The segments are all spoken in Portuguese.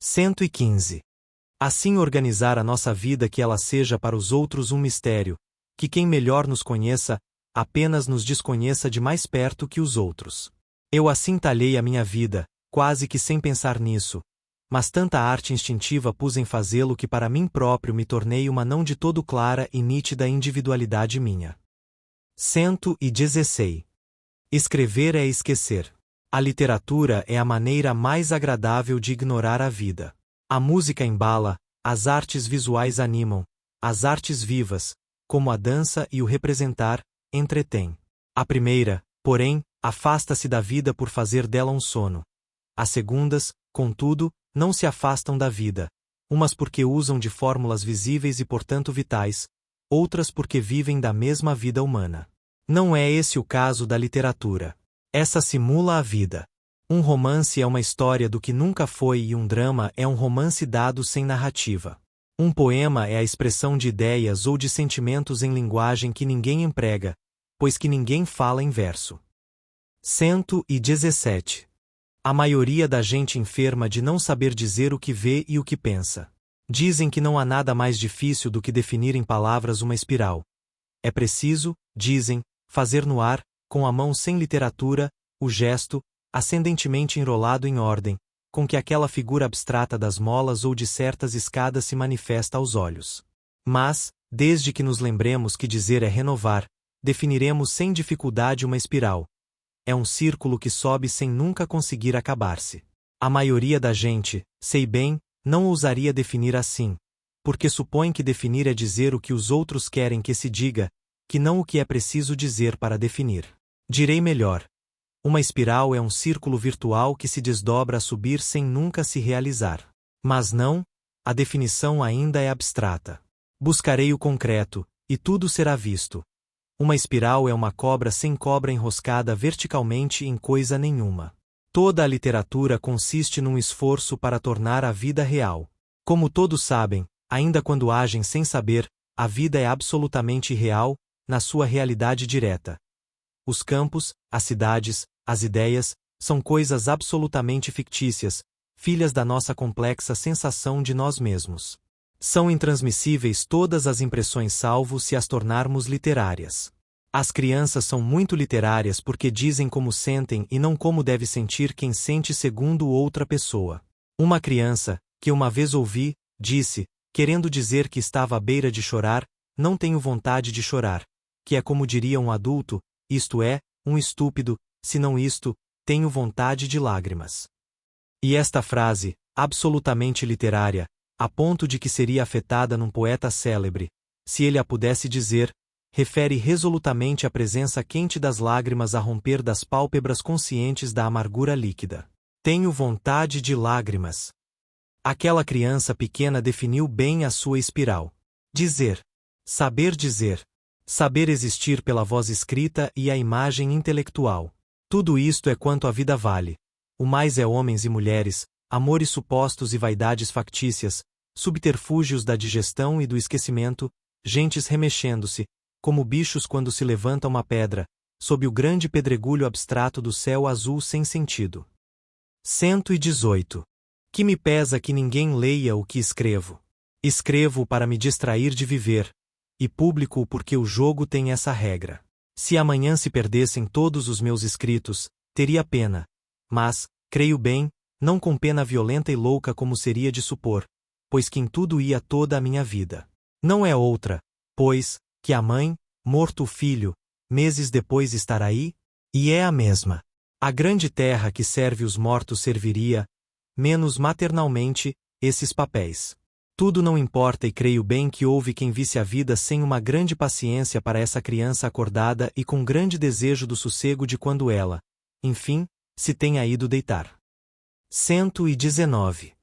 115. Assim organizar a nossa vida que ela seja para os outros um mistério, que quem melhor nos conheça, apenas nos desconheça de mais perto que os outros. Eu assim talhei a minha vida, quase que sem pensar nisso, mas tanta arte instintiva pus em fazê-lo que para mim próprio me tornei uma não de todo clara e nítida individualidade minha. 116. Escrever é esquecer. A literatura é a maneira mais agradável de ignorar a vida. A música embala, as artes visuais animam, as artes vivas, como a dança e o representar, entretêm. A primeira, porém, afasta-se da vida por fazer dela um sono. As segundas, contudo, não se afastam da vida, umas porque usam de fórmulas visíveis e portanto vitais, outras porque vivem da mesma vida humana. Não é esse o caso da literatura. Essa simula a vida. Um romance é uma história do que nunca foi e um drama é um romance dado sem narrativa. Um poema é a expressão de ideias ou de sentimentos em linguagem que ninguém emprega, pois que ninguém fala em verso. 117. A maioria da gente enferma de não saber dizer o que vê e o que pensa. Dizem que não há nada mais difícil do que definir em palavras uma espiral. É preciso, dizem, fazer no ar, com a mão sem literatura, o gesto, ascendentemente enrolado em ordem, com que aquela figura abstrata das molas ou de certas escadas se manifesta aos olhos. Mas, desde que nos lembremos que dizer é renovar, definiremos sem dificuldade uma espiral. É um círculo que sobe sem nunca conseguir acabar-se. A maioria da gente, sei bem, não ousaria definir assim, porque supõe que definir é dizer o que os outros querem que se diga, que não o que é preciso dizer para definir. Direi melhor. Uma espiral é um círculo virtual que se desdobra a subir sem nunca se realizar. Mas não, a definição ainda é abstrata. Buscarei o concreto, e tudo será visto. Uma espiral é uma cobra sem cobra enroscada verticalmente em coisa nenhuma. Toda a literatura consiste num esforço para tornar a vida real. Como todos sabem, ainda quando agem sem saber, a vida é absolutamente real, na sua realidade direta. Os campos, as cidades, as ideias, são coisas absolutamente fictícias, filhas da nossa complexa sensação de nós mesmos. São intransmissíveis todas as impressões salvo se as tornarmos literárias. As crianças são muito literárias porque dizem como sentem e não como deve sentir quem sente segundo outra pessoa. Uma criança, que uma vez ouvi, disse, querendo dizer que estava à beira de chorar, não tenho vontade de chorar, que é como diria um adulto, isto é, um estúpido, se não isto, tenho vontade de lágrimas. E esta frase, absolutamente literária, a ponto de que seria afetada num poeta célebre, se ele a pudesse dizer, refere resolutamente à presença quente das lágrimas a romper das pálpebras conscientes da amargura líquida. Tenho vontade de lágrimas. Aquela criança pequena definiu bem a sua espiral. Dizer. Saber existir pela voz escrita e a imagem intelectual. Tudo isto é quanto a vida vale. O mais é homens e mulheres, amores supostos e vaidades factícias, subterfúgios da digestão e do esquecimento, gentes remexendo-se, como bichos quando se levanta uma pedra, sob o grande pedregulho abstrato do céu azul sem sentido. 118. Que me pesa que ninguém leia o que escrevo. Escrevo para me distrair de viver, e publico-o porque o jogo tem essa regra. Se amanhã se perdessem todos os meus escritos, teria pena. Mas, creio bem, não com pena violenta e louca como seria de supor, pois que em tudo ia toda a minha vida. Não é outra, pois, que a mãe, morto o filho, meses depois estar aí, e é a mesma. A grande terra que serve os mortos serviria, menos maternalmente, esses papéis. Tudo não importa e creio bem que houve quem visse a vida sem uma grande paciência para essa criança acordada e com grande desejo do sossego de quando ela, enfim, se tenha ido deitar. 119.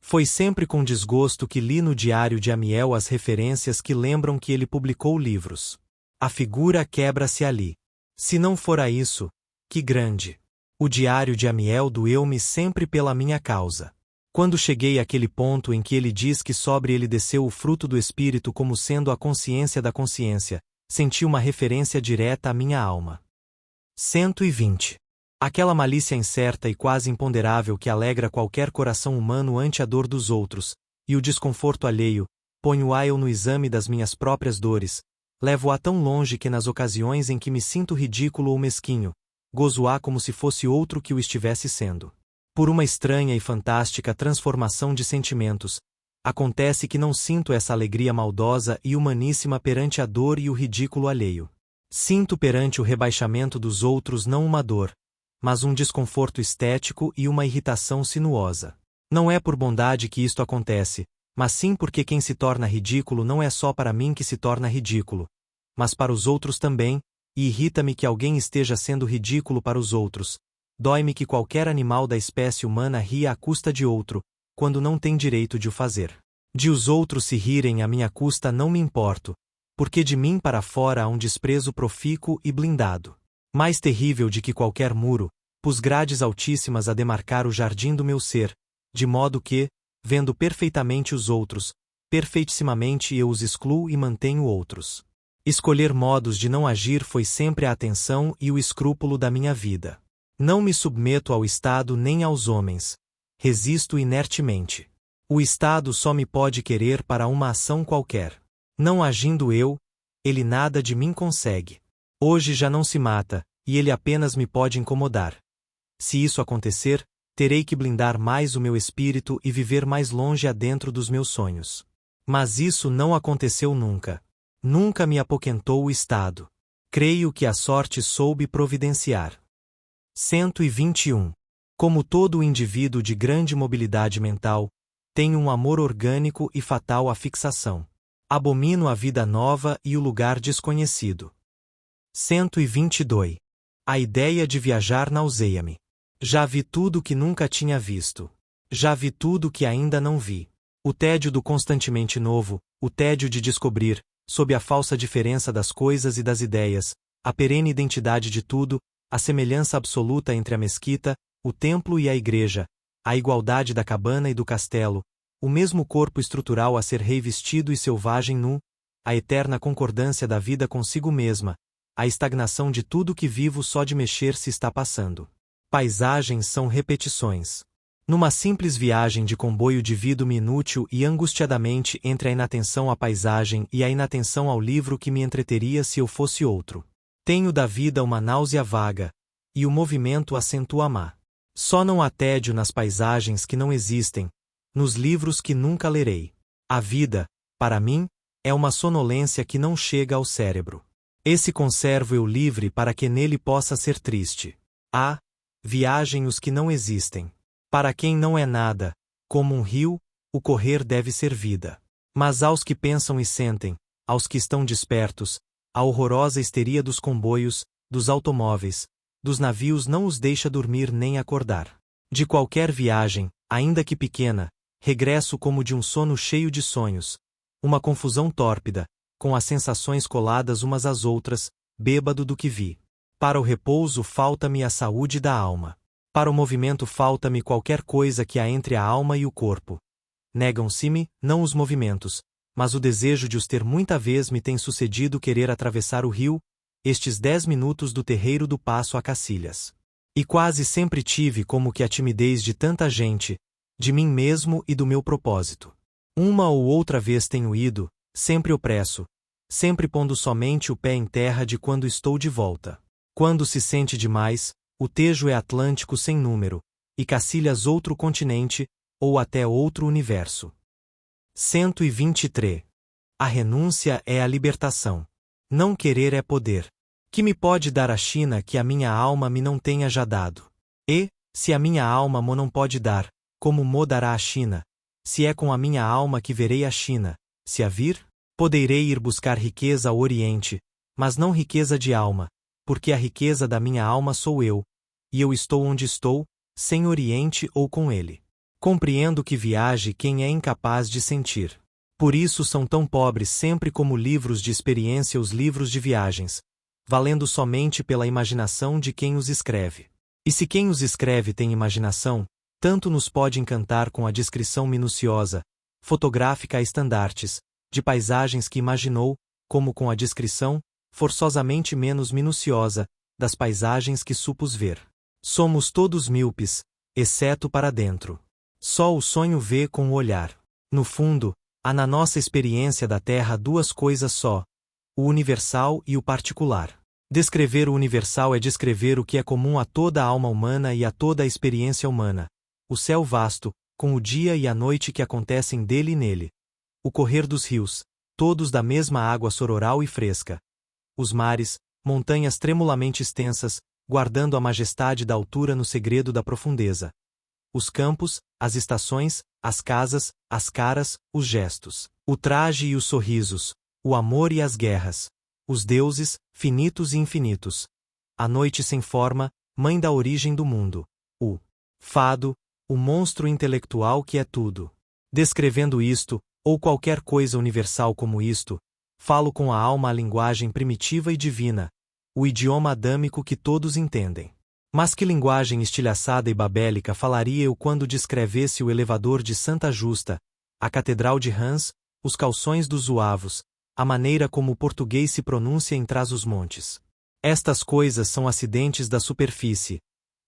Foi sempre com desgosto que li no diário de Amiel as referências que lembram que ele publicou livros. A figura quebra-se ali. Se não fora isso, que grande! O diário de Amiel doeu-me sempre pela minha causa. Quando cheguei àquele ponto em que ele diz que sobre ele desceu o fruto do Espírito como sendo a consciência da consciência, senti uma referência direta à minha alma. 120. Aquela malícia incerta e quase imponderável que alegra qualquer coração humano ante a dor dos outros, e o desconforto alheio, ponho-a eu no exame das minhas próprias dores, levo-a tão longe que nas ocasiões em que me sinto ridículo ou mesquinho, gozo-a como se fosse outro que o estivesse sendo. Por uma estranha e fantástica transformação de sentimentos, acontece que não sinto essa alegria maldosa e humaníssima perante a dor e o ridículo alheio. Sinto perante o rebaixamento dos outros não uma dor, mas um desconforto estético e uma irritação sinuosa. Não é por bondade que isto acontece, mas sim porque quem se torna ridículo não é só para mim que se torna ridículo, mas para os outros também, e irrita-me que alguém esteja sendo ridículo para os outros. Dói-me que qualquer animal da espécie humana ria à custa de outro, quando não tem direito de o fazer. De os outros se rirem à minha custa não me importo, porque de mim para fora há um desprezo profícuo e blindado. Mais terrível de que qualquer muro, pus grades altíssimas a demarcar o jardim do meu ser, de modo que, vendo perfeitamente os outros, perfeitissimamente eu os excluo e mantenho outros. Escolher modos de não agir foi sempre a atenção e o escrúpulo da minha vida. Não me submeto ao Estado nem aos homens. Resisto inertemente. O Estado só me pode querer para uma ação qualquer. Não agindo eu, ele nada de mim consegue. Hoje já não se mata, e ele apenas me pode incomodar. Se isso acontecer, terei que blindar mais o meu espírito e viver mais longe adentro dos meus sonhos. Mas isso não aconteceu nunca. Nunca me apoquentou o Estado. Creio que a sorte soube providenciar. 121. Como todo indivíduo de grande mobilidade mental, tenho um amor orgânico e fatal à fixação. Abomino a vida nova e o lugar desconhecido. 122. A ideia de viajar nauseia-me. Já vi tudo que nunca tinha visto. Já vi tudo que ainda não vi. O tédio do constantemente novo, o tédio de descobrir, sob a falsa diferença das coisas e das ideias, a perene identidade de tudo, a semelhança absoluta entre a mesquita, o templo e a igreja, a igualdade da cabana e do castelo, o mesmo corpo estrutural a ser revestido e selvagem nu, a eterna concordância da vida consigo mesma, a estagnação de tudo que vivo só de mexer se está passando. Paisagens são repetições. Numa simples viagem de comboio divido-me inútil e angustiadamente entre a inatenção à paisagem e a inatenção ao livro que me entreteria se eu fosse outro. Tenho da vida uma náusea vaga, e o movimento acentua a má. Só não há tédio nas paisagens que não existem, nos livros que nunca lerei. A vida, para mim, é uma sonolência que não chega ao cérebro. Esse conservo eu livre para que nele possa ser triste. Viagem os que não existem. Para quem não é nada, como um rio, o correr deve ser vida. Mas aos que pensam e sentem, aos que estão despertos, a horrorosa histeria dos comboios, dos automóveis, dos navios não os deixa dormir nem acordar. De qualquer viagem, ainda que pequena, regresso como de um sono cheio de sonhos, uma confusão tórpida, com as sensações coladas umas às outras, bêbado do que vi. Para o repouso falta-me a saúde da alma. Para o movimento falta-me qualquer coisa que há entre a alma e o corpo. Negam-se-me, não os movimentos, mas o desejo de os ter muita vez me tem sucedido querer atravessar o rio, estes 10 minutos do terreiro do Paço a Cacilhas. E quase sempre tive como que a timidez de tanta gente, de mim mesmo e do meu propósito. Uma ou outra vez tenho ido, sempre opresso, sempre pondo somente o pé em terra de quando estou de volta. Quando se sente demais, o Tejo é Atlântico sem número, e Cacilhas outro continente, ou até outro universo. 123. A renúncia é a libertação. Não querer é poder. Que me pode dar a China que a minha alma me não tenha já dado? E, se a minha alma mo não pode dar, como mo dará a China? Se é com a minha alma que verei a China, se a vir, poderei ir buscar riqueza ao Oriente, mas não riqueza de alma, porque a riqueza da minha alma sou eu, e eu estou onde estou, sem Oriente ou com ele. Compreendo que viaje quem é incapaz de sentir. Por isso são tão pobres sempre como livros de experiência os livros de viagens, valendo somente pela imaginação de quem os escreve. E se quem os escreve tem imaginação, tanto nos pode encantar com a descrição minuciosa, fotográfica a estandartes, de paisagens que imaginou, como com a descrição, forçosamente menos minuciosa, das paisagens que supus ver. Somos todos míopes, exceto para dentro. Só o sonho vê com o olhar. No fundo, há na nossa experiência da Terra duas coisas só: o universal e o particular. Descrever o universal é descrever o que é comum a toda a alma humana e a toda a experiência humana. O céu vasto, com o dia e a noite que acontecem dele e nele. O correr dos rios, todos da mesma água sororal e fresca. Os mares, montanhas tremulamente extensas, guardando a majestade da altura no segredo da profundeza. Os campos, as estações, as casas, as caras, os gestos, o traje e os sorrisos, o amor e as guerras. Os deuses, finitos e infinitos. A noite sem forma, mãe da origem do mundo. O fado, o monstro intelectual que é tudo. Descrevendo isto, ou qualquer coisa universal como isto, falo com a alma a linguagem primitiva e divina, o idioma adâmico que todos entendem. Mas que linguagem estilhaçada e babélica falaria eu quando descrevesse o elevador de Santa Justa, a catedral de Reims, os calções dos Zuavos, a maneira como o português se pronuncia em Trás-os-Montes. Estas coisas são acidentes da superfície.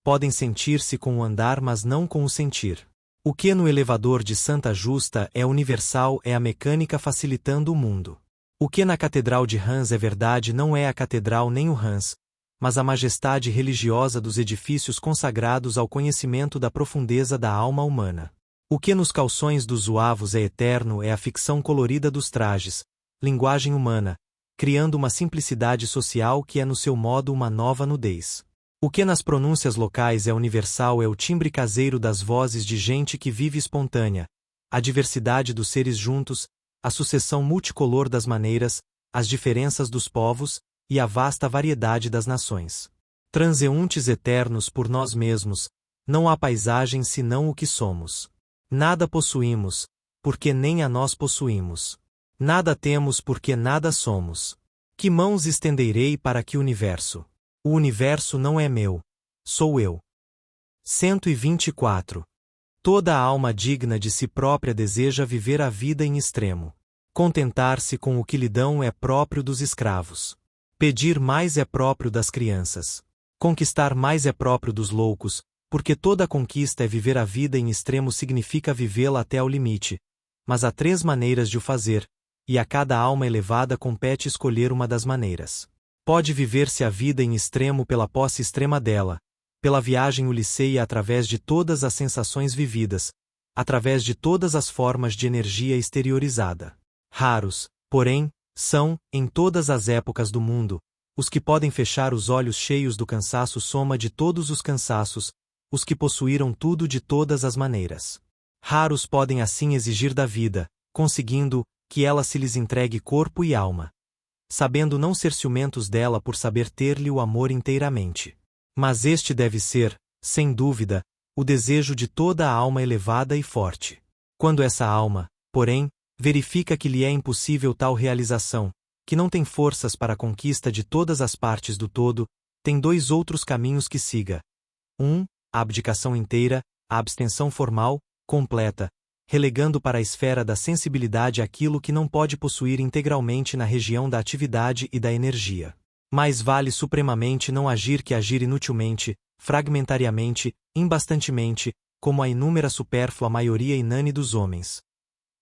Podem sentir-se com o andar, mas não com o sentir. O que no elevador de Santa Justa é universal é a mecânica facilitando o mundo. O que na catedral de Reims é verdade não é a catedral nem o Reims, mas a majestade religiosa dos edifícios consagrados ao conhecimento da profundeza da alma humana. O que nos calções dos Zuavos é eterno é a ficção colorida dos trajes, linguagem humana, criando uma simplicidade social que é no seu modo uma nova nudez. O que nas pronúncias locais é universal é o timbre caseiro das vozes de gente que vive espontânea, a diversidade dos seres juntos, a sucessão multicolor das maneiras, as diferenças dos povos e a vasta variedade das nações. Transeuntes eternos por nós mesmos, não há paisagem senão o que somos. Nada possuímos, porque nem a nós possuímos. Nada temos porque nada somos. Que mãos estenderei para que o universo? O universo não é meu. Sou eu. 124. Toda a alma digna de si própria deseja viver a vida em extremo. Contentar-se com o que lhe dão é próprio dos escravos. Pedir mais é próprio das crianças. Conquistar mais é próprio dos loucos, porque toda conquista é viver a vida em extremo significa vivê-la até ao limite. Mas há 3 maneiras de o fazer, e a cada alma elevada compete escolher uma das maneiras. Pode viver-se a vida em extremo pela posse extrema dela, pela viagem uliceia através de todas as sensações vividas, através de todas as formas de energia exteriorizada. Raros, porém, são, em todas as épocas do mundo, os que podem fechar os olhos cheios do cansaço soma de todos os cansaços, os que possuíram tudo de todas as maneiras. Raros podem assim exigir da vida, conseguindo que ela se lhes entregue corpo e alma, sabendo não ser ciumentos dela por saber ter-lhe o amor inteiramente. Mas este deve ser, sem dúvida, o desejo de toda a alma elevada e forte. Quando essa alma, porém, verifica que lhe é impossível tal realização, que não tem forças para a conquista de todas as partes do todo, tem 2 outros caminhos que siga. 1. A abdicação inteira, a abstenção formal, completa, relegando para a esfera da sensibilidade aquilo que não pode possuir integralmente na região da atividade e da energia. Mais vale supremamente não agir que agir inutilmente, fragmentariamente, imbastantemente, como a inúmera supérflua maioria inane dos homens.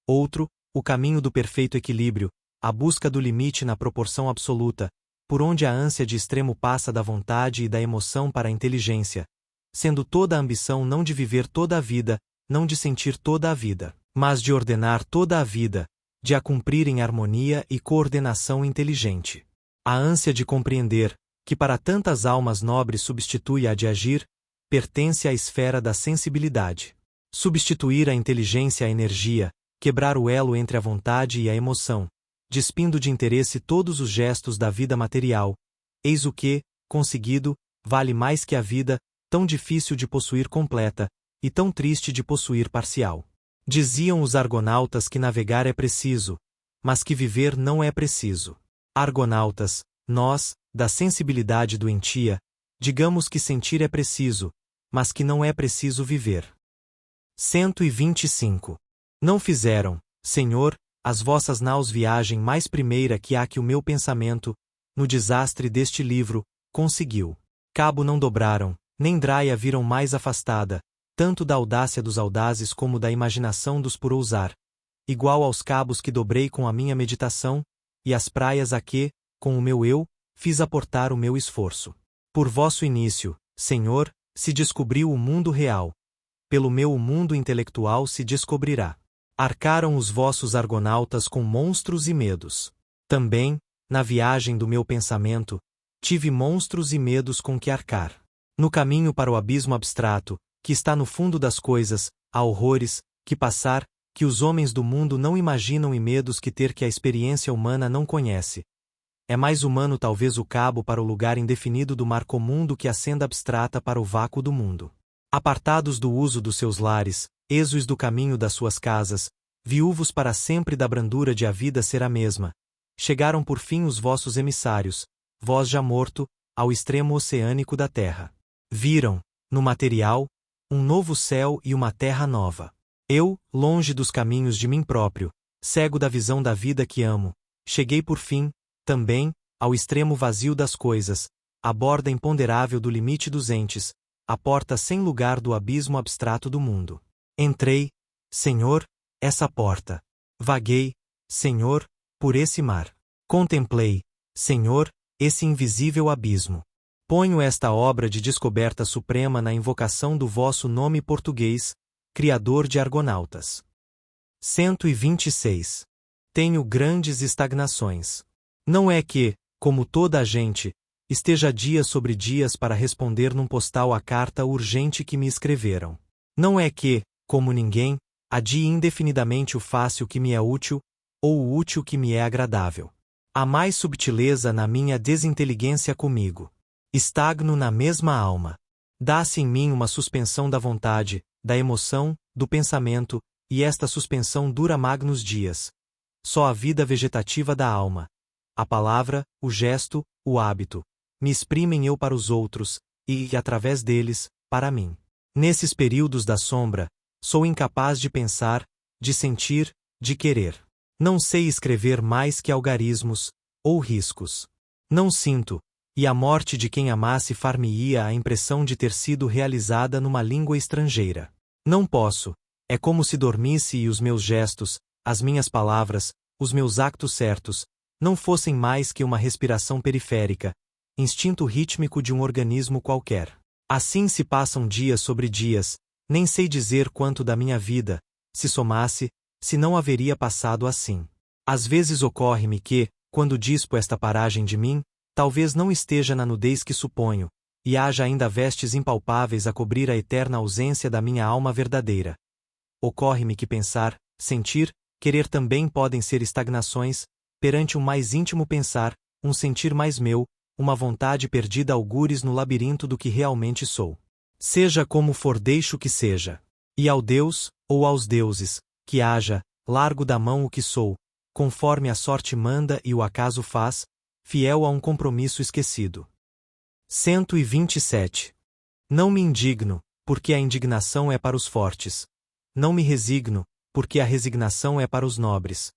Outro, o caminho do perfeito equilíbrio, a busca do limite na proporção absoluta, por onde a ânsia de extremo passa da vontade e da emoção para a inteligência, sendo toda a ambição não de viver toda a vida, não de sentir toda a vida, mas de ordenar toda a vida, de a cumprir em harmonia e coordenação inteligente. A ânsia de compreender, que para tantas almas nobres substitui a de agir, pertence à esfera da sensibilidade. Substituir a inteligência à energia, quebrar o elo entre a vontade e a emoção, despindo de interesse todos os gestos da vida material, eis o que, conseguido, vale mais que a vida, tão difícil de possuir completa, e tão triste de possuir parcial. Diziam os argonautas que navegar é preciso, mas que viver não é preciso. Argonautas, nós, da sensibilidade doentia, digamos que sentir é preciso, mas que não é preciso viver. 125. Não fizeram, Senhor, as vossas naus viagem mais primeira que a que o meu pensamento, no desastre deste livro, conseguiu. Cabo não dobraram, nem Draia viram mais afastada, tanto da audácia dos audazes como da imaginação dos por ousar, igual aos cabos que dobrei com a minha meditação, e as praias a que, com o meu eu, fiz aportar o meu esforço. Por vosso início, Senhor, se descobriu o mundo real. Pelo meu o mundo intelectual se descobrirá. Arcaram os vossos argonautas com monstros e medos. Também, na viagem do meu pensamento, tive monstros e medos com que arcar. No caminho para o abismo abstrato, que está no fundo das coisas, há horrores, que passar, que os homens do mundo não imaginam e medos que ter que a experiência humana não conhece. É mais humano talvez o cabo para o lugar indefinido do mar comum do que a senda abstrata para o vácuo do mundo. Apartados do uso dos seus lares, exues do caminho das suas casas, viúvos para sempre da brandura de a vida ser a mesma, chegaram por fim os vossos emissários, vós já morto, ao extremo oceânico da terra. Viram, no material, um novo céu e uma terra nova. Eu, longe dos caminhos de mim próprio, cego da visão da vida que amo, cheguei por fim, também, ao extremo vazio das coisas, à borda imponderável do limite dos entes, à porta sem lugar do abismo abstrato do mundo. Entrei, Senhor, essa porta. Vaguei, Senhor, por esse mar. Contemplei, Senhor, esse invisível abismo. Ponho esta obra de descoberta suprema na invocação do vosso nome português, Criador de Argonautas. 126. Tenho grandes estagnações. Não é que, como toda a gente, esteja dias sobre dias para responder num postal à carta urgente que me escreveram. Não é que, como ninguém, adie indefinidamente o fácil que me é útil, ou o útil que me é agradável. Há mais subtileza na minha desinteligência comigo. Estagno na mesma alma. Dá-se em mim uma suspensão da vontade, da emoção, do pensamento, e esta suspensão dura magnos dias. Só a vida vegetativa da alma, a palavra, o gesto, o hábito, me exprimem eu para os outros, e, através deles, para mim. Nesses períodos da sombra, sou incapaz de pensar, de sentir, de querer. Não sei escrever mais que algarismos, ou riscos. Não sinto, e a morte de quem amasse far-me-ia a impressão de ter sido realizada numa língua estrangeira. Não posso, é como se dormisse e os meus gestos, as minhas palavras, os meus actos certos, não fossem mais que uma respiração periférica, instinto rítmico de um organismo qualquer. Assim se passam dias sobre dias, nem sei dizer quanto da minha vida, se somasse, se não haveria passado assim. Às vezes ocorre-me que, quando dispo esta paragem de mim, talvez não esteja na nudez que suponho, e haja ainda vestes impalpáveis a cobrir a eterna ausência da minha alma verdadeira. Ocorre-me que pensar, sentir, querer também podem ser estagnações, perante um mais íntimo pensar, um sentir mais meu, uma vontade perdida algures no labirinto do que realmente sou. Seja como for deixo que seja. E ao Deus, ou aos deuses, que haja, largo da mão o que sou, conforme a sorte manda e o acaso faz, fiel a um compromisso esquecido. 127. Não me indigno, porque a indignação é para os fortes. Não me resigno, porque a resignação é para os nobres.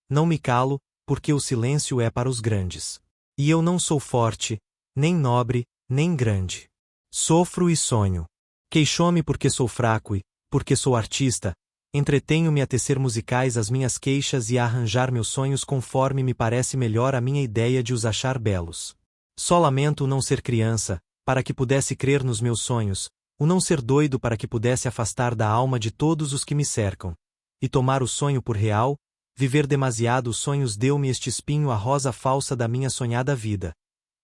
Não me calo, porque o silêncio é para os grandes. E eu não sou forte, nem nobre, nem grande. Sofro e sonho. Queixo-me porque sou fraco e, porque sou artista, entretenho-me a tecer musicais as minhas queixas e a arranjar meus sonhos conforme me parece melhor a minha ideia de os achar belos. Só lamento o não ser criança, para que pudesse crer nos meus sonhos, o não ser doido para que pudesse afastar da alma de todos os que me cercam, e tomar o sonho por real. Viver demasiado os sonhos deu-me este espinho a rosa falsa da minha sonhada vida.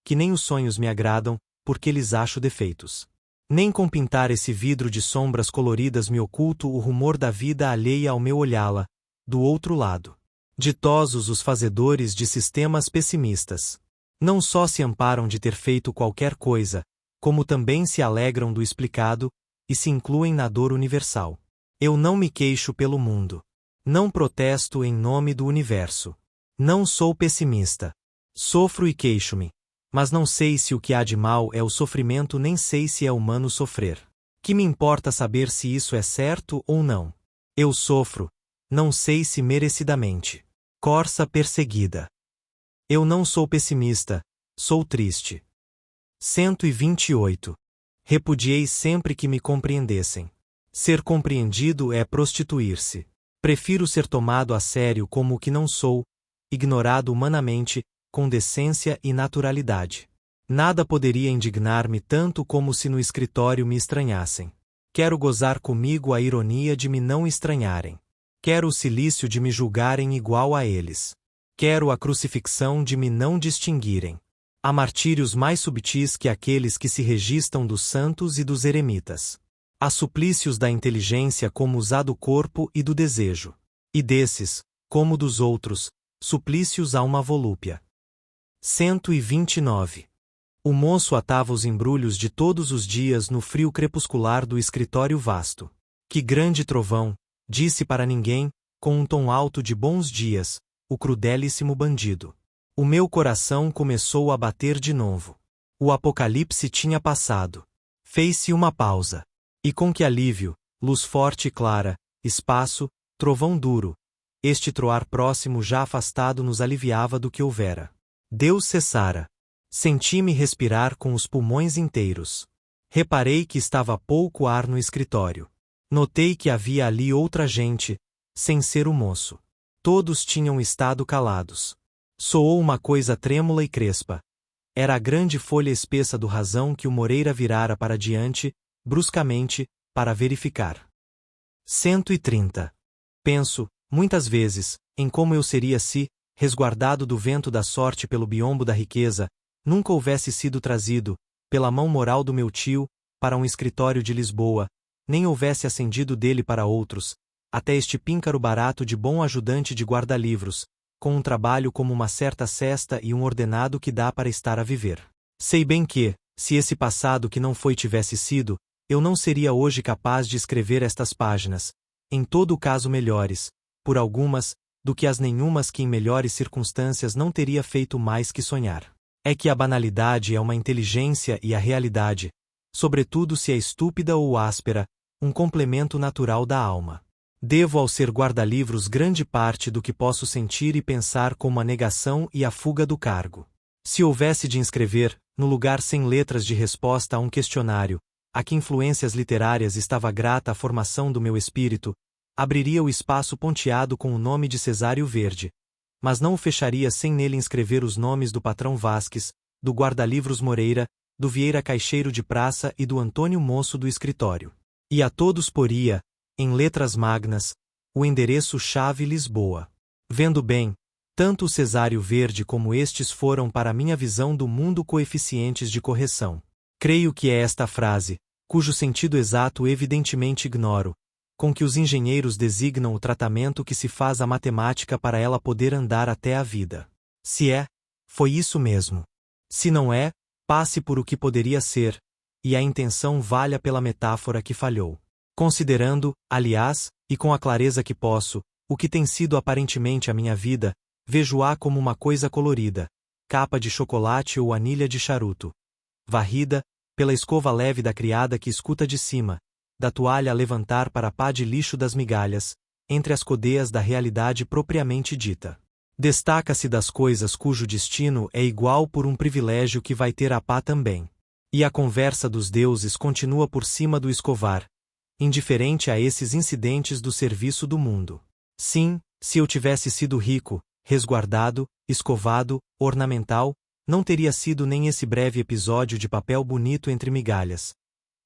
Que nem os sonhos me agradam, porque lhes acho defeitos. Nem com pintar esse vidro de sombras coloridas me oculto o rumor da vida alheia ao meu olhá-la, do outro lado. Ditosos os fazedores de sistemas pessimistas. Não só se amparam de ter feito qualquer coisa, como também se alegram do explicado, e se incluem na dor universal. Eu não me queixo pelo mundo. Não protesto em nome do universo. Não sou pessimista. Sofro e queixo-me. Mas não sei se o que há de mal é o sofrimento nem sei se é humano sofrer. Que me importa saber se isso é certo ou não? Eu sofro, não sei se merecidamente. Corça perseguida. Eu não sou pessimista, sou triste. 128. Repudiei sempre que me compreendessem. Ser compreendido é prostituir-se. Prefiro ser tomado a sério como o que não sou, ignorado humanamente, com decência e naturalidade. Nada poderia indignar-me tanto como se no escritório me estranhassem. Quero gozar comigo a ironia de me não estranharem. Quero o cilício de me julgarem igual a eles. Quero a crucifixão de me não distinguirem. Há martírios mais subtis que aqueles que se registam dos santos e dos eremitas. Há suplícios da inteligência como os há do corpo e do desejo. E desses, como dos outros, suplícios há uma volúpia. 129. O moço atava os embrulhos de todos os dias no frio crepuscular do escritório vasto. Que grande trovão, disse para ninguém, com um tom alto de bons dias, o crudelíssimo bandido. O meu coração começou a bater de novo. O apocalipse tinha passado. Fez-se uma pausa. E com que alívio, luz forte e clara, espaço, trovão duro. Este troar próximo já afastado nos aliviava do que houvera. Deus cessara. Senti-me respirar com os pulmões inteiros. Reparei que estava pouco ar no escritório. Notei que havia ali outra gente, sem ser o moço. Todos tinham estado calados. Soou uma coisa trêmula e crespa. Era a grande folha espessa do rasão que o Moreira virara para diante, bruscamente, para verificar. 130. Penso, muitas vezes, em como eu seria se, resguardado do vento da sorte pelo biombo da riqueza, nunca houvesse sido trazido, pela mão moral do meu tio, para um escritório de Lisboa, nem houvesse ascendido dele para outros, até este píncaro barato de bom ajudante de guarda-livros, com um trabalho como uma certa cesta e um ordenado que dá para estar a viver. Sei bem que, se esse passado que não foi tivesse sido, eu não seria hoje capaz de escrever estas páginas, em todo o caso melhores, por algumas, do que as nenhumas que em melhores circunstâncias não teria feito mais que sonhar. É que a banalidade é uma inteligência e a realidade, sobretudo se é estúpida ou áspera, um complemento natural da alma. Devo ao ser guarda-livros grande parte do que posso sentir e pensar como a negação e a fuga do cargo. Se houvesse de inscrever, no lugar sem letras de resposta a um questionário, a que influências literárias estava grata a formação do meu espírito, abriria o espaço ponteado com o nome de Cesário Verde, mas não o fecharia sem nele inscrever os nomes do patrão Vasques, do guarda-livros Moreira, do Vieira Caixeiro de Praça e do Antônio Moço do escritório. E a todos poria, em letras magnas, o endereço-chave Lisboa. Vendo bem, tanto o Cesário Verde como estes foram para minha visão do mundo coeficientes de correção. Creio que é esta frase, cujo sentido exato evidentemente ignoro, com que os engenheiros designam o tratamento que se faz à matemática para ela poder andar até a vida. Se é, foi isso mesmo. Se não é, passe por o que poderia ser, e a intenção valha pela metáfora que falhou. Considerando, aliás, e com a clareza que posso, o que tem sido aparentemente a minha vida, vejo-a como uma coisa colorida, capa de chocolate ou anilha de charuto, varrida, pela escova leve da criada que escuta de cima, da toalha a levantar para pá de lixo das migalhas, entre as codeias da realidade propriamente dita. Destaca-se das coisas cujo destino é igual por um privilégio que vai ter a pá também. E a conversa dos deuses continua por cima do escovar, indiferente a esses incidentes do serviço do mundo. Sim, se eu tivesse sido rico, resguardado, escovado, ornamental, não teria sido nem esse breve episódio de papel bonito entre migalhas.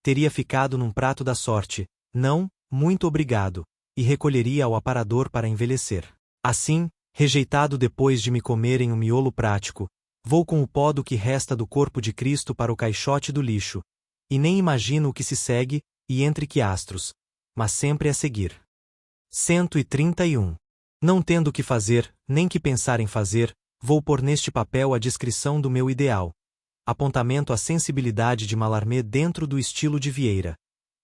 Teria ficado num prato da sorte, não, muito obrigado, e recolheria ao aparador para envelhecer. Assim, rejeitado depois de me comerem um miolo prático, vou com o pó do que resta do corpo de Cristo para o caixote do lixo, e nem imagino o que se segue, e entre que astros, mas sempre a seguir. 131. Não tendo que fazer, nem que pensar em fazer, vou pôr neste papel a descrição do meu ideal. Apontamento à sensibilidade de Mallarmé dentro do estilo de Vieira.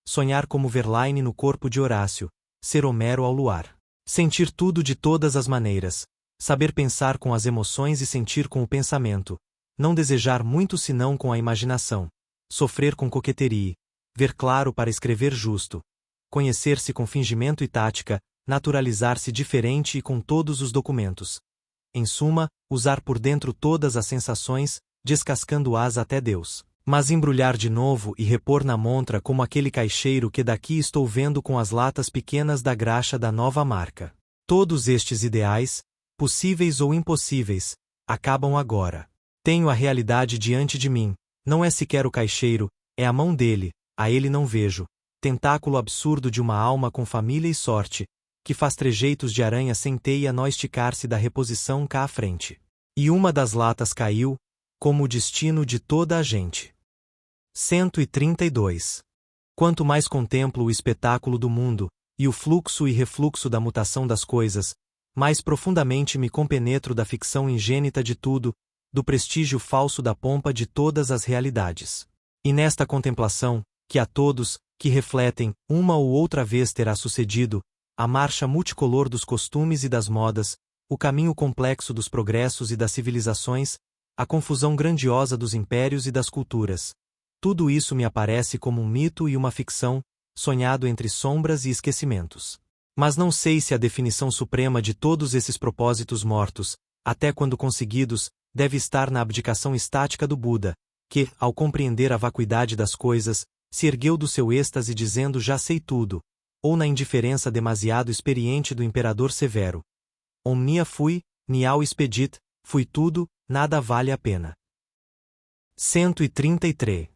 Sonhar como Verlaine no corpo de Horácio, ser Homero ao luar. Sentir tudo de todas as maneiras. Saber pensar com as emoções e sentir com o pensamento. Não desejar muito senão com a imaginação. Sofrer com coqueterie. Ver claro para escrever justo. Conhecer-se com fingimento e tática, naturalizar-se diferente e com todos os documentos. Em suma, usar por dentro todas as sensações, descascando-as até Deus. Mas embrulhar de novo e repor na montra como aquele caixeiro que daqui estou vendo com as latas pequenas da graxa da nova marca. Todos estes ideais, possíveis ou impossíveis, acabam agora. Tenho a realidade diante de mim, não é sequer o caixeiro, é a mão dele, a ele não vejo. Tentáculo absurdo de uma alma com família e sorte, que faz trejeitos de aranha sem teia nó esticar-se da reposição cá à frente. E uma das latas caiu, como o destino de toda a gente. 132. Quanto mais contemplo o espetáculo do mundo, e o fluxo e refluxo da mutação das coisas, mais profundamente me compenetro da ficção ingênita de tudo, do prestígio falso da pompa de todas as realidades. E nesta contemplação, que a todos, que refletem, uma ou outra vez terá sucedido, a marcha multicolor dos costumes e das modas, o caminho complexo dos progressos e das civilizações, a confusão grandiosa dos impérios e das culturas. Tudo isso me aparece como um mito e uma ficção, sonhado entre sombras e esquecimentos. Mas não sei se a definição suprema de todos esses propósitos mortos, até quando conseguidos, deve estar na abdicação estática do Buda, que, ao compreender a vacuidade das coisas, se ergueu do seu êxtase dizendo já sei tudo, ou na indiferença demasiado experiente do imperador severo. Omnia fui, nial expedit, fui tudo, nada vale a pena. 133.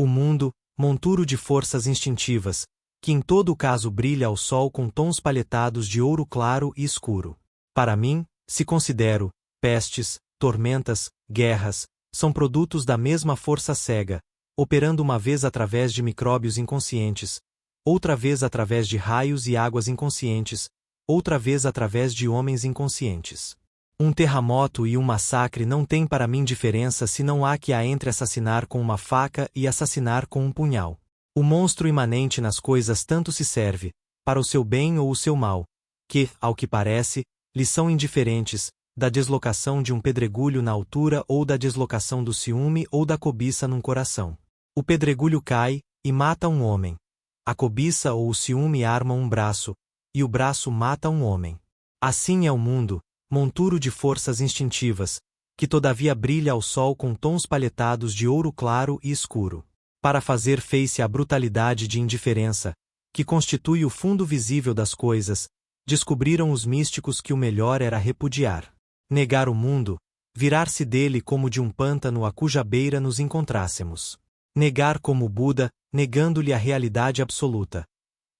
O mundo, monturo de forças instintivas, que em todo caso brilha ao sol com tons palhetados de ouro claro e escuro. Para mim, se considero, pestes, tormentas, guerras, são produtos da mesma força cega, operando uma vez através de micróbios inconscientes, outra vez através de raios e águas inconscientes, outra vez através de homens inconscientes. Um terremoto e um massacre não têm para mim diferença se não há que há entre assassinar com uma faca e assassinar com um punhal. O monstro imanente nas coisas tanto se serve, para o seu bem ou o seu mal, que, ao que parece, lhe são indiferentes, da deslocação de um pedregulho na altura ou da deslocação do ciúme ou da cobiça num coração. O pedregulho cai, e mata um homem. A cobiça ou o ciúme armam um braço, e o braço mata um homem. Assim é o mundo, monturo de forças instintivas, que todavia brilha ao sol com tons palhetados de ouro claro e escuro. Para fazer face à brutalidade de indiferença, que constitui o fundo visível das coisas, descobriram os místicos que o melhor era repudiar. Negar o mundo, virar-se dele como de um pântano a cuja beira nos encontrássemos. Negar como Buda, negando-lhe a realidade absoluta.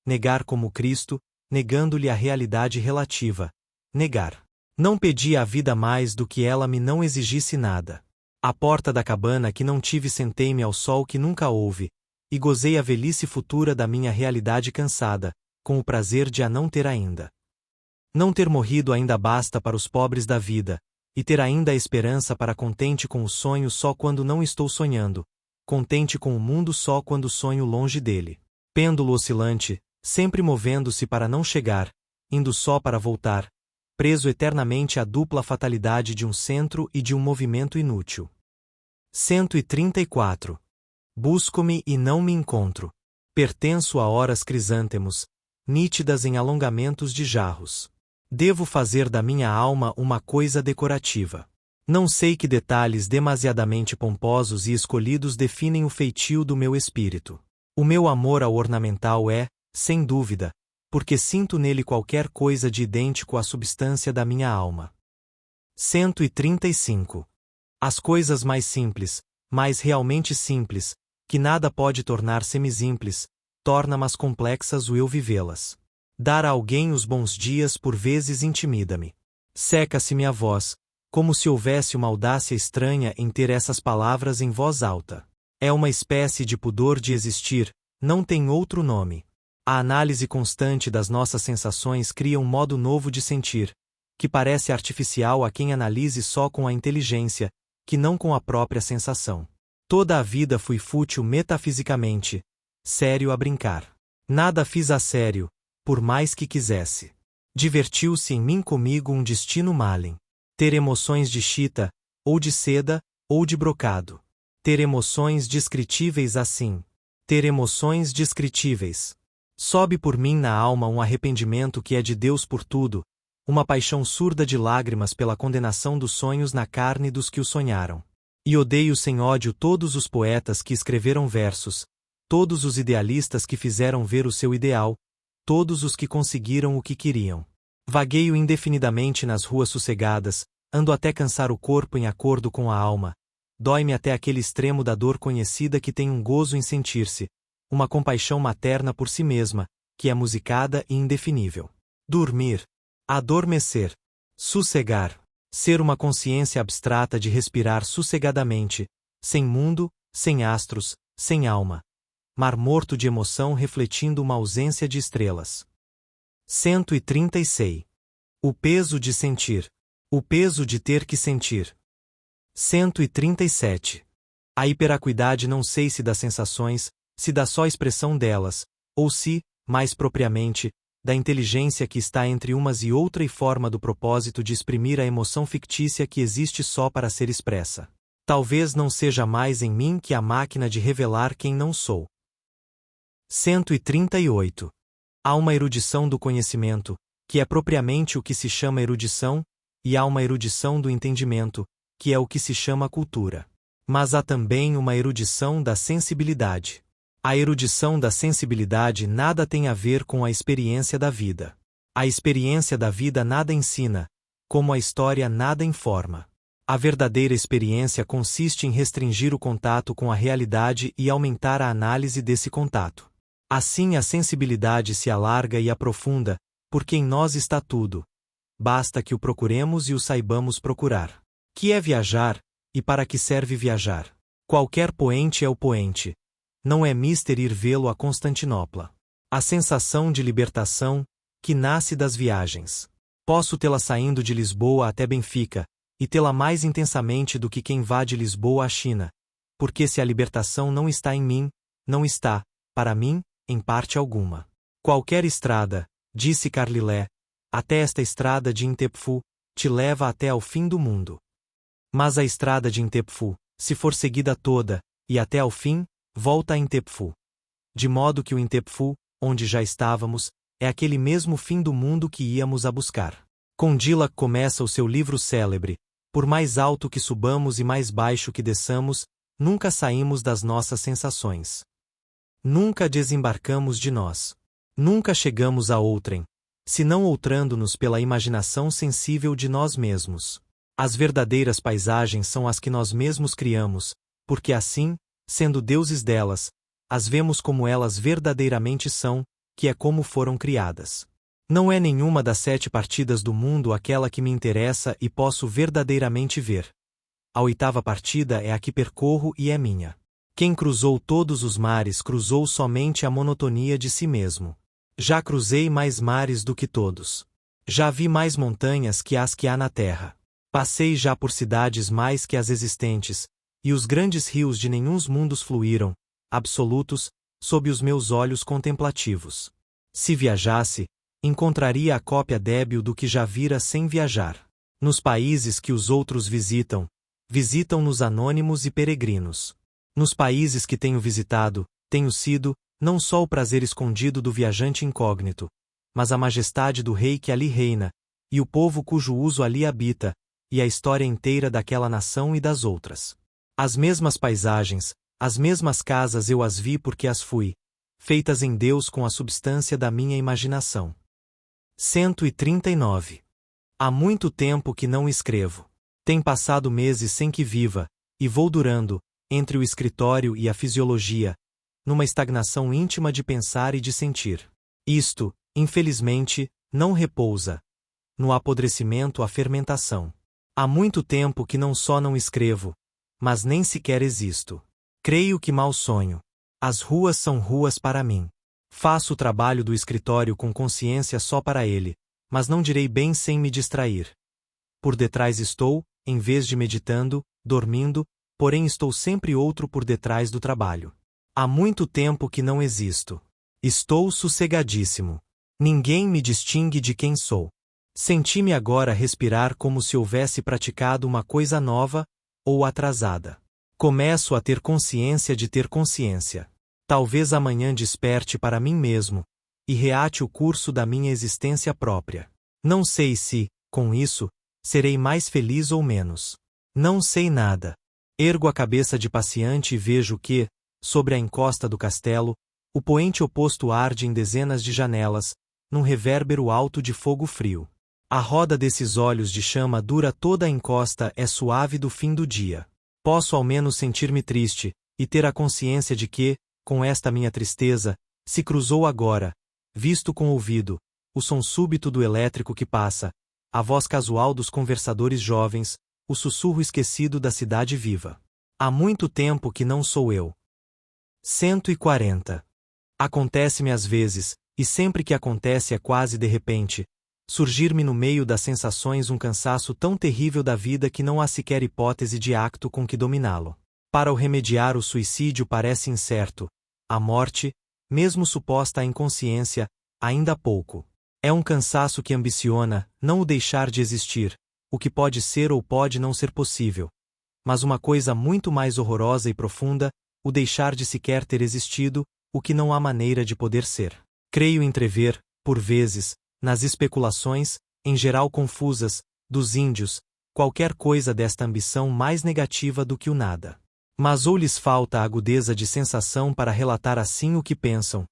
Negar como Cristo, negando-lhe a realidade relativa. Negar. Não pedi à vida mais do que ela me não exigisse nada. À porta da cabana que não tive sentei-me ao sol que nunca houve, e gozei a velhice futura da minha realidade cansada, com o prazer de a não ter ainda. Não ter morrido ainda basta para os pobres da vida, e ter ainda a esperança para contente com o sonho só quando não estou sonhando, contente com o mundo só quando sonho longe dele. Pêndulo oscilante, sempre movendo-se para não chegar, indo só para voltar, preso eternamente à dupla fatalidade de um centro e de um movimento inútil. 134. Busco-me e não me encontro. Pertenço a horas crisântemos, nítidas em alongamentos de jarros. Devo fazer da minha alma uma coisa decorativa. Não sei que detalhes demasiadamente pomposos e escolhidos definem o feitio do meu espírito. O meu amor ao ornamental é, sem dúvida, porque sinto nele qualquer coisa de idêntico à substância da minha alma. 135. As coisas mais simples, mais realmente simples, que nada pode tornar semisimples, torna-mas complexas o eu vivê-las. Dar a alguém os bons dias por vezes intimida-me. Seca-se-me a voz, como se houvesse uma audácia estranha em ter essas palavras em voz alta. É uma espécie de pudor de existir, não tem outro nome. A análise constante das nossas sensações cria um modo novo de sentir, que parece artificial a quem analise só com a inteligência, que não com a própria sensação. Toda a vida fui fútil metafisicamente, sério a brincar. Nada fiz a sério, por mais que quisesse. Divertiu-se em mim comigo um destino malem. Ter emoções de chita, ou de seda, ou de brocado. Ter emoções descritíveis assim. Ter emoções descritíveis. Sobe por mim na alma um arrependimento que é de Deus por tudo, uma paixão surda de lágrimas pela condenação dos sonhos na carne dos que o sonharam. E odeio sem ódio todos os poetas que escreveram versos, todos os idealistas que fizeram ver o seu ideal, todos os que conseguiram o que queriam. Vagueio indefinidamente nas ruas sossegadas, ando até cansar o corpo em acordo com a alma. Dói-me até aquele extremo da dor conhecida que tem um gozo em sentir-se, uma compaixão materna por si mesma, que é musicada e indefinível. Dormir. Adormecer. Sossegar. Ser uma consciência abstrata de respirar sossegadamente, sem mundo, sem astros, sem alma. Mar morto de emoção refletindo uma ausência de estrelas. 136. O peso de sentir. O peso de ter que sentir. 137. A hiperacuidade não sei se das sensações, se da só expressão delas, ou se, mais propriamente, da inteligência que está entre umas e outra e forma do propósito de exprimir a emoção fictícia que existe só para ser expressa. Talvez não seja mais em mim que a máquina de revelar quem não sou. 138. Há uma erudição do conhecimento, que é propriamente o que se chama erudição, e há uma erudição do entendimento, que é o que se chama cultura. Mas há também uma erudição da sensibilidade. A erudição da sensibilidade nada tem a ver com a experiência da vida. A experiência da vida nada ensina, como a história nada informa. A verdadeira experiência consiste em restringir o contato com a realidade e aumentar a análise desse contato. Assim a sensibilidade se alarga e aprofunda, porque em nós está tudo. Basta que o procuremos e o saibamos procurar. Que é viajar, e para que serve viajar? Qualquer poente é o poente. Não é mister ir vê-lo a Constantinopla. A sensação de libertação, que nasce das viagens. Posso tê-la saindo de Lisboa até Benfica, e tê-la mais intensamente do que quem vá de Lisboa à China, porque se a libertação não está em mim, não está, para mim, em parte alguma. Qualquer estrada, disse Carlilé, até esta estrada de Intepfu, te leva até ao fim do mundo. Mas a estrada de Intepfu, se for seguida toda, e até ao fim, volta a Intepfu. De modo que o Intepfu, onde já estávamos, é aquele mesmo fim do mundo que íamos a buscar. Condillac começa o seu livro célebre: por mais alto que subamos e mais baixo que desçamos, nunca saímos das nossas sensações. Nunca desembarcamos de nós. Nunca chegamos a outrem, senão outrando-nos pela imaginação sensível de nós mesmos. As verdadeiras paisagens são as que nós mesmos criamos, porque assim, sendo deuses delas, as vemos como elas verdadeiramente são, que é como foram criadas. Não é nenhuma das 7 partidas do mundo aquela que me interessa e posso verdadeiramente ver. A 8ª partida é a que percorro e é minha. Quem cruzou todos os mares cruzou somente a monotonia de si mesmo. Já cruzei mais mares do que todos. Já vi mais montanhas que as que há na terra. Passei já por cidades mais que as existentes, e os grandes rios de nenhuns mundos fluíram, absolutos, sob os meus olhos contemplativos. Se viajasse, encontraria a cópia débil do que já vira sem viajar. Nos países que os outros visitam, visitam-nos anônimos e peregrinos. Nos países que tenho visitado, tenho sido, não só o prazer escondido do viajante incógnito, mas a majestade do rei que ali reina, e o povo cujo uso ali habita, e a história inteira daquela nação e das outras. As mesmas paisagens, as mesmas casas eu as vi porque as fui, feitas em Deus com a substância da minha imaginação. 139. Há muito tempo que não escrevo. Tem passado meses sem que viva, e vou durando, entre o escritório e a fisiologia, numa estagnação íntima de pensar e de sentir. Isto, infelizmente, não repousa. No apodrecimento a fermentação. Há muito tempo que não só não escrevo, mas nem sequer existo. Creio que mal sonho. As ruas são ruas para mim. Faço o trabalho do escritório com consciência só para ele, mas não direi bem sem me distrair. Por detrás estou, em vez de meditando, dormindo, porém estou sempre outro por detrás do trabalho. Há muito tempo que não existo. Estou sossegadíssimo. Ninguém me distingue de quem sou. Senti-me agora respirar como se houvesse praticado uma coisa nova, ou atrasada. Começo a ter consciência de ter consciência. Talvez amanhã desperte para mim mesmo, e reate o curso da minha existência própria. Não sei se, com isso, serei mais feliz ou menos. Não sei nada. Ergo a cabeça de passeante e vejo que, sobre a encosta do castelo, o poente oposto arde em dezenas de janelas, num revérbero alto de fogo frio. A roda desses olhos de chama dura toda a encosta é suave do fim do dia. Posso ao menos sentir-me triste, e ter a consciência de que, com esta minha tristeza, se cruzou agora, visto com ouvido, o som súbito do elétrico que passa, a voz casual dos conversadores jovens, o sussurro esquecido da cidade viva. Há muito tempo que não sou eu. 140. Acontece-me às vezes, e sempre que acontece é quase de repente, surgir-me no meio das sensações um cansaço tão terrível da vida que não há sequer hipótese de acto com que dominá-lo. Para o remediar o suicídio parece incerto, a morte, mesmo suposta a inconsciência, ainda pouco. É um cansaço que ambiciona, não o deixar de existir, o que pode ser ou pode não ser possível. Mas uma coisa muito mais horrorosa e profunda, o deixar de sequer ter existido, o que não há maneira de poder ser. Creio entrever, por vezes, nas especulações, em geral confusas, dos índios, qualquer coisa desta ambição mais negativa do que o nada. Mas ou lhes falta a agudeza de sensação para relatar assim o que pensam,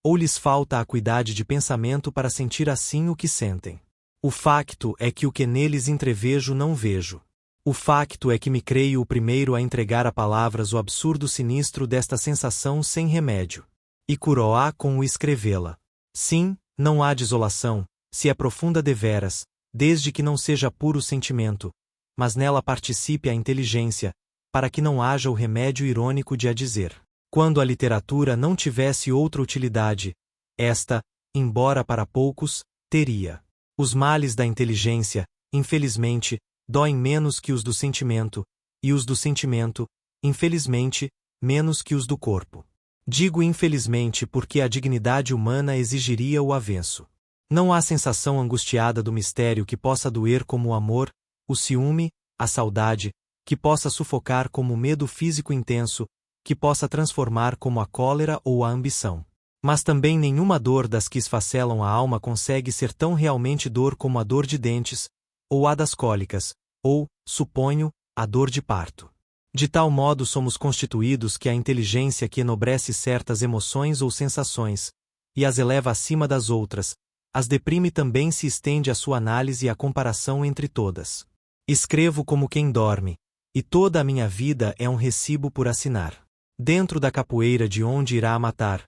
ou lhes falta a acuidade de pensamento para sentir assim o que sentem. O facto é que o que neles entrevejo não vejo. O facto é que me creio o primeiro a entregar a palavras o absurdo sinistro desta sensação sem remédio. E curoá com o escrevê-la. Sim, não há desolação, se é profunda deveras, desde que não seja puro sentimento, mas nela participe a inteligência, para que não haja o remédio irônico de a dizer. Quando a literatura não tivesse outra utilidade, esta, embora para poucos, teria. Os males da inteligência, infelizmente, doem menos que os do sentimento, e os do sentimento, infelizmente, menos que os do corpo. Digo infelizmente porque a dignidade humana exigiria o avesso. Não há sensação angustiada do mistério que possa doer como o amor, o ciúme, a saudade, que possa sufocar como o medo físico intenso, que possa transformar como a cólera ou a ambição. Mas também nenhuma dor das que esfacelam a alma consegue ser tão realmente dor como a dor de dentes, ou a das cólicas, ou, suponho, a dor de parto. De tal modo somos constituídos que a inteligência que enobrece certas emoções ou sensações, e as eleva acima das outras, as deprime também se estende a sua análise e a comparação entre todas. Escrevo como quem dorme, e toda a minha vida é um recibo por assinar. Dentro da capoeira de onde irá matar,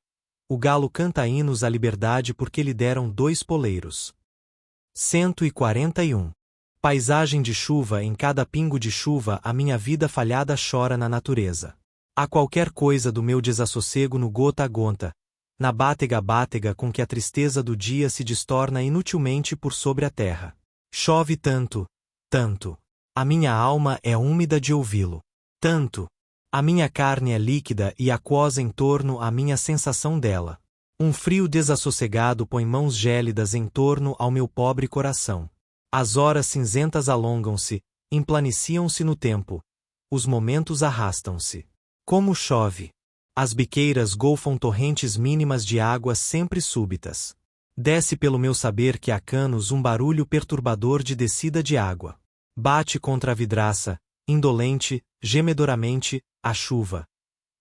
o galo canta hinos à liberdade porque lhe deram 2 poleiros. 141. Paisagem de chuva. Em cada pingo de chuva a minha vida falhada chora na natureza. Há qualquer coisa do meu desassossego no gota a gota, na bátega com que a tristeza do dia se destorna inutilmente por sobre a terra. Chove tanto, tanto. A minha alma é úmida de ouvi-lo. Tanto. A minha carne é líquida e aquosa em torno à minha sensação dela. Um frio desassossegado põe mãos gélidas em torno ao meu pobre coração. As horas cinzentas alongam-se, emplaniciam-se no tempo. Os momentos arrastam-se. Como chove. As biqueiras golfam torrentes mínimas de água sempre súbitas. Desce pelo meu saber que há canos um barulho perturbador de descida de água. Bate contra a vidraça, indolente, gemedoramente, a chuva.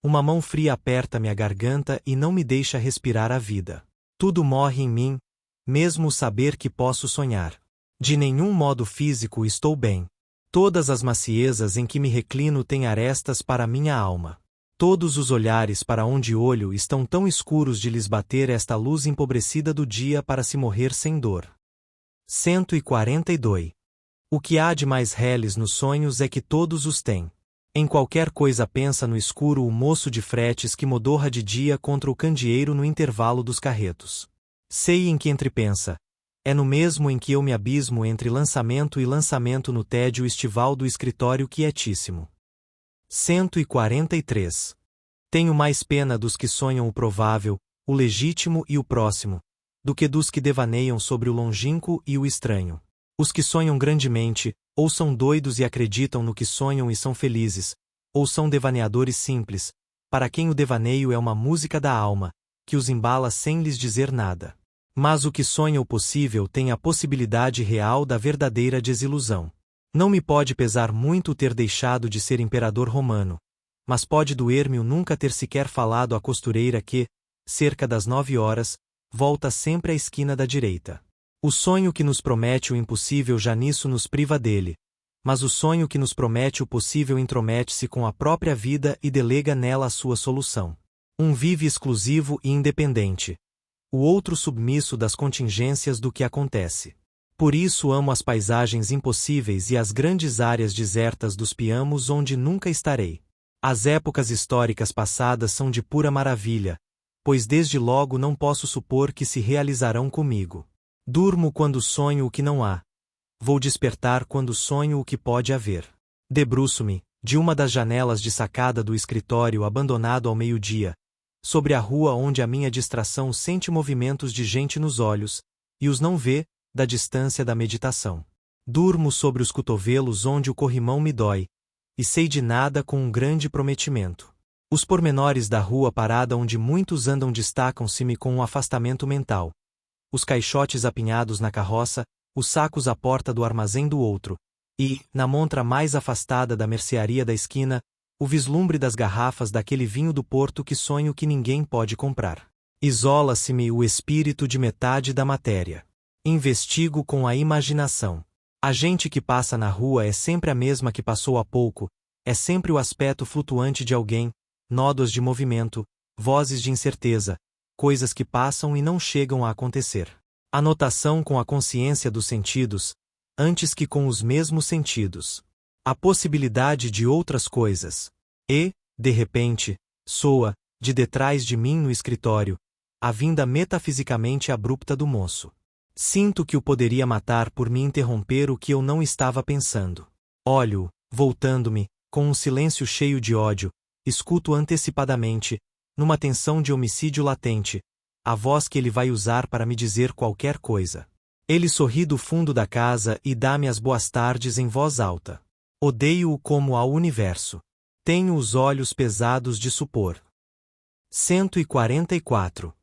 Uma mão fria aperta-me a garganta e não me deixa respirar a vida. Tudo morre em mim, mesmo o saber que posso sonhar. De nenhum modo físico estou bem. Todas as maciezas em que me reclino têm arestas para minha alma. Todos os olhares para onde olho estão tão escuros de lhes bater esta luz empobrecida do dia para se morrer sem dor. 142. O que há de mais reles nos sonhos é que todos os têm. Em qualquer coisa pensa no escuro o moço de fretes que modorra de dia contra o candeeiro no intervalo dos carretos. Sei em que entrepensa. É no mesmo em que eu me abismo entre lançamento e lançamento no tédio estival do escritório quietíssimo. 143. Tenho mais pena dos que sonham o provável, o legítimo e o próximo, do que dos que devaneiam sobre o longínquo e o estranho. Os que sonham grandemente, ou são doidos e acreditam no que sonham e são felizes, ou são devaneadores simples, para quem o devaneio é uma música da alma, que os embala sem lhes dizer nada. Mas o que sonha o possível tem a possibilidade real da verdadeira desilusão. Não me pode pesar muito ter deixado de ser imperador romano, mas pode doer-me o nunca ter sequer falado à costureira que, cerca das 9 horas, volta sempre à esquina da direita. O sonho que nos promete o impossível já nisso nos priva dele, mas o sonho que nos promete o possível intromete-se com a própria vida e delega nela a sua solução. Um vive exclusivo e independente, o outro submisso das contingências do que acontece. Por isso amo as paisagens impossíveis e as grandes áreas desertas dos piamos onde nunca estarei. As épocas históricas passadas são de pura maravilha, pois desde logo não posso supor que se realizarão comigo. Durmo quando sonho o que não há. Vou despertar quando sonho o que pode haver. Debruço-me, de uma das janelas de sacada do escritório abandonado ao meio-dia, sobre a rua onde a minha distração sente movimentos de gente nos olhos, e os não vê, da distância da meditação. Durmo sobre os cotovelos onde o corrimão me dói, e sei de nada com um grande prometimento. Os pormenores da rua parada onde muitos andam destacam-se-me com um afastamento mental. Os caixotes apinhados na carroça, os sacos à porta do armazém do outro, e, na montra mais afastada da mercearia da esquina, o vislumbre das garrafas daquele vinho do Porto que sonho que ninguém pode comprar. Isola-se-me o espírito de metade da matéria. Investigo com a imaginação. A gente que passa na rua é sempre a mesma que passou há pouco, é sempre o aspecto flutuante de alguém, nódoas de movimento, vozes de incerteza, coisas que passam e não chegam a acontecer. Anotação com a consciência dos sentidos, antes que com os mesmos sentidos. A possibilidade de outras coisas. E, de repente, soa, de detrás de mim no escritório, a vinda metafisicamente abrupta do moço. Sinto que o poderia matar por me interromper o que eu não estava pensando. Olho, voltando-me, com um silêncio cheio de ódio, escuto antecipadamente, numa tensão de homicídio latente, a voz que ele vai usar para me dizer qualquer coisa. Ele sorri do fundo da casa e dá-me as boas tardes em voz alta. Odeio-o como ao universo. Tenho os olhos pesados de supor. 144.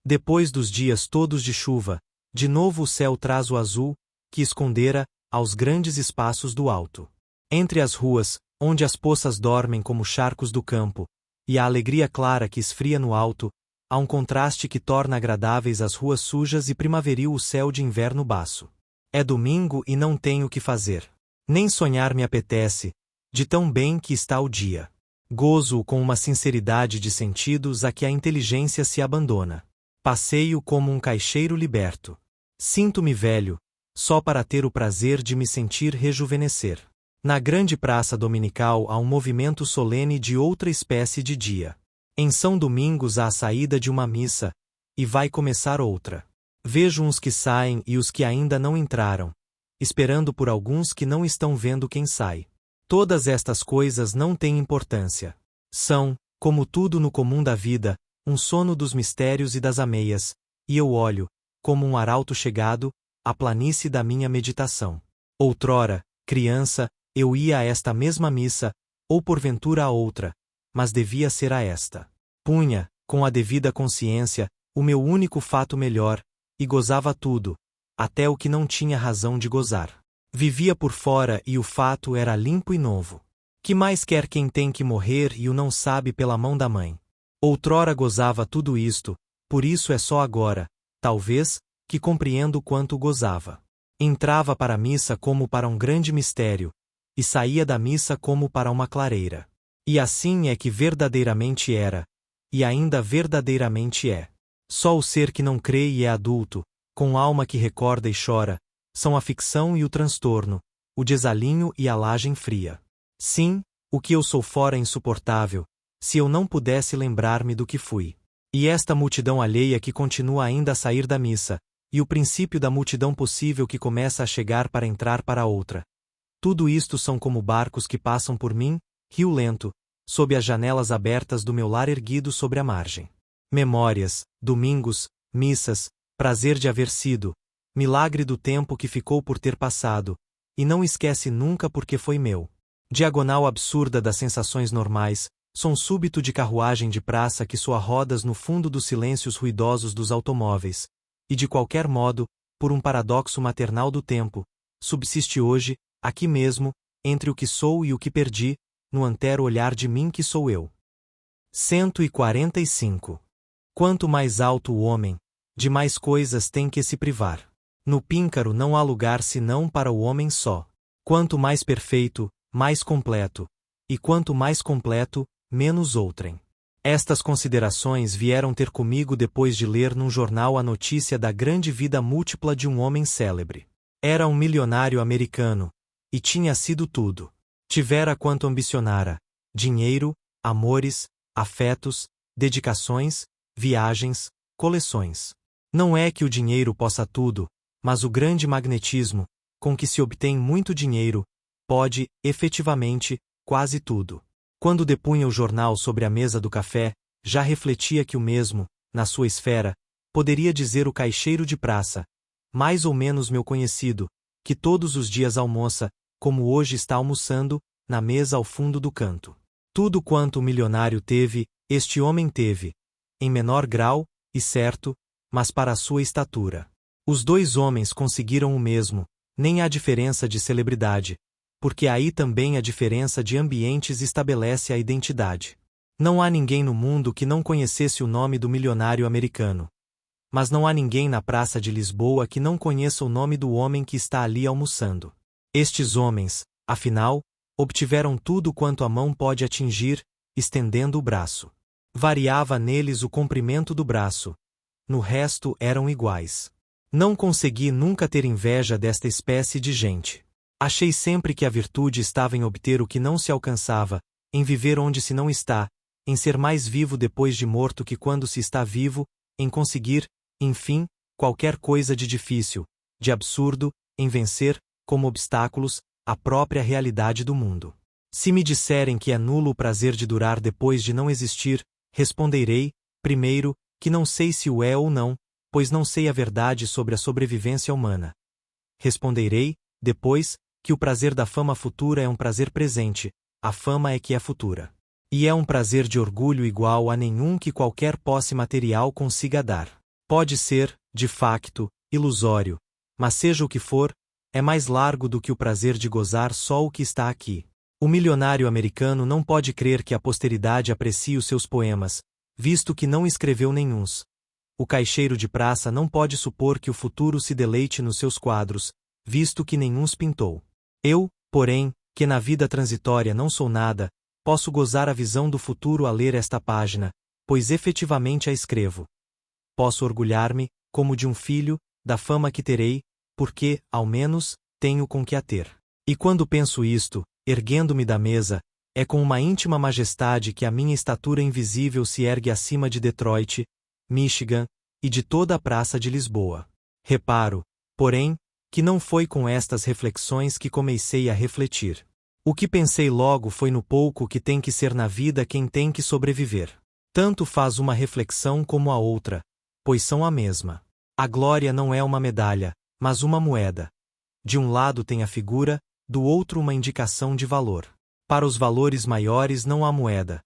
Depois dos dias todos de chuva, de novo o céu traz o azul, que escondera, aos grandes espaços do alto. Entre as ruas, onde as poças dormem como charcos do campo, e a alegria clara que esfria no alto, há um contraste que torna agradáveis as ruas sujas e primaveril o céu de inverno baço. É domingo e não tenho o que fazer. Nem sonhar me apetece, de tão bem que está o dia. Gozo-o com uma sinceridade de sentidos a que a inteligência se abandona. Passeio como um caixeiro liberto. Sinto-me velho, só para ter o prazer de me sentir rejuvenescer. Na grande praça dominical há um movimento solene de outra espécie de dia. Em São Domingos há a saída de uma missa, e vai começar outra. Vejo uns que saem e os que ainda não entraram, esperando por alguns que não estão vendo quem sai. Todas estas coisas não têm importância. São, como tudo no comum da vida, um sono dos mistérios e das ameias, e eu olho, como um arauto chegado, a planície da minha meditação. Outrora, criança, eu ia a esta mesma missa, ou porventura a outra, mas devia ser a esta. Punha, com a devida consciência, o meu único fato melhor, e gozava tudo, até o que não tinha razão de gozar. Vivia por fora e o fato era limpo e novo. Que mais quer quem tem que morrer e o não sabe pela mão da mãe? Outrora gozava tudo isto, por isso é só agora, talvez, que compreendo quanto gozava. Entrava para a missa como para um grande mistério, e saía da missa como para uma clareira. E assim é que verdadeiramente era, e ainda verdadeiramente é. Só o ser que não crê e é adulto, com alma que recorda e chora, são a ficção e o transtorno, o desalinho e a lajem fria. Sim, o que eu sou fora é insuportável, se eu não pudesse lembrar-me do que fui. E esta multidão alheia que continua ainda a sair da missa, e o princípio da multidão possível que começa a chegar para entrar para outra. Tudo isto são como barcos que passam por mim, rio lento, sob as janelas abertas do meu lar erguido sobre a margem. Memórias, domingos, missas, prazer de haver sido, milagre do tempo que ficou por ter passado, e não esquece nunca porque foi meu. Diagonal absurda das sensações normais, som súbito de carruagem de praça que soa rodas no fundo dos silêncios ruidosos dos automóveis, e de qualquer modo, por um paradoxo maternal do tempo, subsiste hoje, aqui mesmo, entre o que sou e o que perdi, no antero olhar de mim que sou eu. 145. Quanto mais alto o homem, de mais coisas tem que se privar. No píncaro não há lugar senão para o homem só. Quanto mais perfeito, mais completo, e quanto mais completo, menos outrem. Estas considerações vieram ter comigo depois de ler num jornal a notícia da grande vida múltipla de um homem célebre. Era um milionário americano, e tinha sido tudo. Tivera quanto ambicionara: dinheiro, amores, afetos, dedicações, viagens, coleções. Não é que o dinheiro possa tudo, mas o grande magnetismo, com que se obtém muito dinheiro, pode, efetivamente, quase tudo. Quando depunha o jornal sobre a mesa do café, já refletia que o mesmo, na sua esfera, poderia dizer o caixeiro de praça, mais ou menos meu conhecido, que todos os dias almoça, como hoje está almoçando, na mesa ao fundo do canto. Tudo quanto o milionário teve, este homem teve, em menor grau, e certo, mas para a sua estatura. Os dois homens conseguiram o mesmo, nem há diferença de celebridade, porque aí também a diferença de ambientes estabelece a identidade. Não há ninguém no mundo que não conhecesse o nome do milionário americano. Mas não há ninguém na Praça de Lisboa que não conheça o nome do homem que está ali almoçando. Estes homens, afinal, obtiveram tudo quanto a mão pode atingir, estendendo o braço. Variava neles o comprimento do braço. No resto eram iguais. Não consegui nunca ter inveja desta espécie de gente. Achei sempre que a virtude estava em obter o que não se alcançava, em viver onde se não está, em ser mais vivo depois de morto que quando se está vivo, em conseguir, enfim, qualquer coisa de difícil, de absurdo, em vencer, como obstáculos, a própria realidade do mundo. Se me disserem que é nulo o prazer de durar depois de não existir, responderei, primeiro, que não sei se o é ou não, pois não sei a verdade sobre a sobrevivência humana. Responderei, depois, que o prazer da fama futura é um prazer presente, a fama é que é futura. E é um prazer de orgulho igual a nenhum que qualquer posse material consiga dar. Pode ser, de facto, ilusório, mas seja o que for, é mais largo do que o prazer de gozar só o que está aqui. O milionário americano não pode crer que a posteridade aprecie os seus poemas, visto que não escreveu nenhuns. O caixeiro de praça não pode supor que o futuro se deleite nos seus quadros, visto que nenhuns pintou. Eu, porém, que na vida transitória não sou nada, posso gozar a visão do futuro a ler esta página, pois efetivamente a escrevo. Posso orgulhar-me, como de um filho, da fama que terei, porque, ao menos, tenho com que a ter. E quando penso isto, erguendo-me da mesa, é com uma íntima majestade que a minha estatura invisível se ergue acima de Detroit, Michigan, e de toda a praça de Lisboa. Reparo, porém, que não foi com estas reflexões que comecei a refletir. O que pensei logo foi no pouco que tem que ser na vida quem tem que sobreviver. Tanto faz uma reflexão como a outra, pois são a mesma. A glória não é uma medalha, mas uma moeda. De um lado tem a figura, do outro uma indicação de valor. Para os valores maiores não há moeda.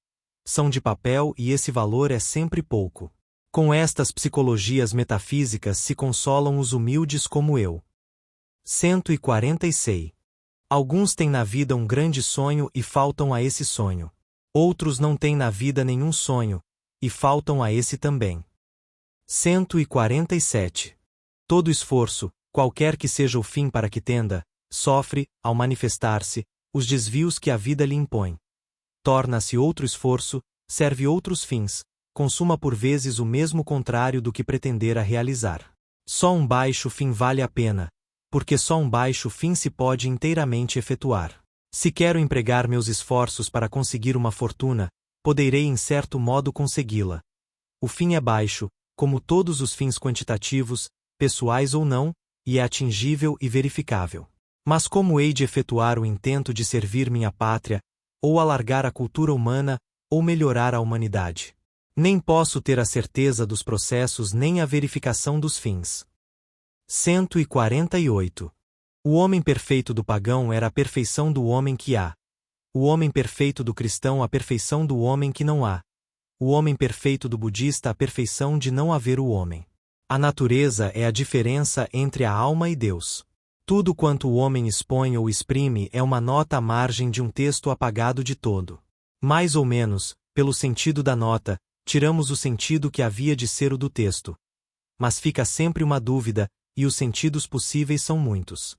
São de papel e esse valor é sempre pouco. Com estas psicologias metafísicas se consolam os humildes como eu. 146. Alguns têm na vida um grande sonho e faltam a esse sonho. Outros não têm na vida nenhum sonho, e faltam a esse também. 147. Todo esforço, qualquer que seja o fim para que tenda, sofre, ao manifestar-se, os desvios que a vida lhe impõe. Torna-se outro esforço, serve outros fins, consuma por vezes o mesmo contrário do que pretendera realizar. Só um baixo fim vale a pena, porque só um baixo fim se pode inteiramente efetuar. Se quero empregar meus esforços para conseguir uma fortuna, poderei em certo modo consegui-la. O fim é baixo, como todos os fins quantitativos, pessoais ou não, e é atingível e verificável. Mas como hei de efetuar o intento de servir minha pátria, ou alargar a cultura humana, ou melhorar a humanidade? Nem posso ter a certeza dos processos nem a verificação dos fins. 148. O homem perfeito do pagão era a perfeição do homem que há. O homem perfeito do cristão a perfeição do homem que não há. O homem perfeito do budista a perfeição de não haver o homem. A natureza é a diferença entre a alma e Deus. Tudo quanto o homem expõe ou exprime é uma nota à margem de um texto apagado de todo. Mais ou menos, pelo sentido da nota, tiramos o sentido que havia de ser o do texto. Mas fica sempre uma dúvida, e os sentidos possíveis são muitos.